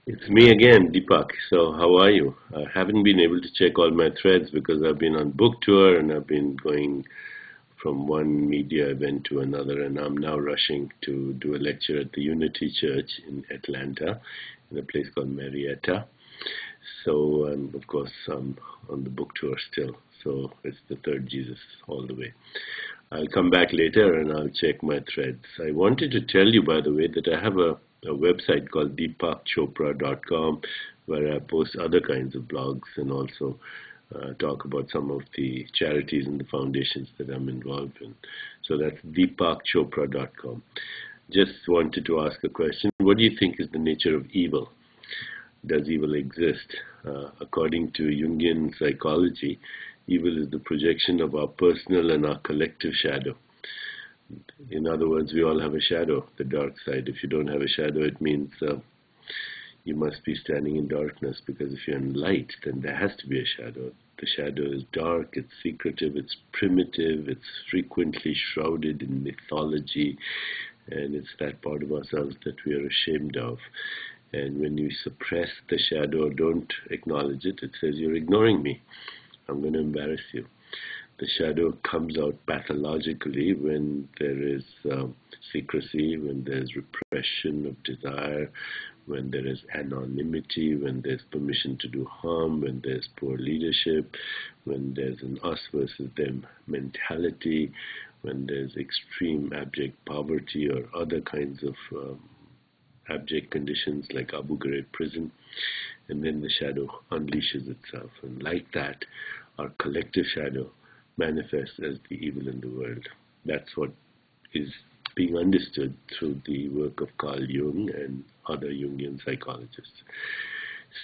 It's me again, Deepak. So, how are you? I haven't been able to check all my threads because I've been on book tour and I've been going from one media event to another, and I'm now rushing to do a lecture at the Unity Church in Atlanta, in a place called Marietta. So, of course, I'm on the book tour still. So, it's the third Jesus all the way. I'll come back later and I'll check my threads. I wanted to tell you, by the way, that I have a website called deepakchopra.com where I post other kinds of blogs and also talk about some of the charities and the foundations that I'm involved in. So that's deepakchopra.com. Just wanted to ask a question. What do you think is the nature of evil? Does evil exist? According to Jungian psychology, evil is the projection of our personal and our collective shadow. In other words, we all have a shadow, the dark side. If you don't have a shadow, it means you must be standing in darkness, because if you're in light, then there has to be a shadow. The shadow is dark, it's secretive, it's primitive, it's frequently shrouded in mythology, and it's that part of ourselves that we are ashamed of. And when you suppress the shadow or don't acknowledge it, it says, you're ignoring me. I'm going to embarrass you. The shadow comes out pathologically when there is secrecy, when there's repression of desire, when there is anonymity, when there's permission to do harm, when there's poor leadership, when there's an us versus them mentality, when there's extreme abject poverty or other kinds of abject conditions like Abu Ghraib prison, and then the shadow unleashes itself. And like that, our collective shadow manifests as the evil in the world. That's what is being understood through the work of Carl Jung and other Jungian psychologists.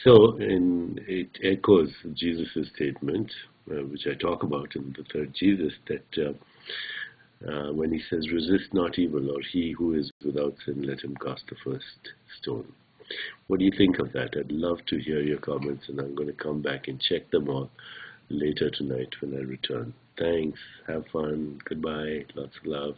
So it echoes Jesus' statement, which I talk about in the third Jesus, that when he says, resist not evil, or he who is without sin, let him cast the first stone. What do you think of that? I'd love to hear your comments, and I'm going to come back and check them all later tonight when I return. Thanks. Have fun. Goodbye. Lots of love.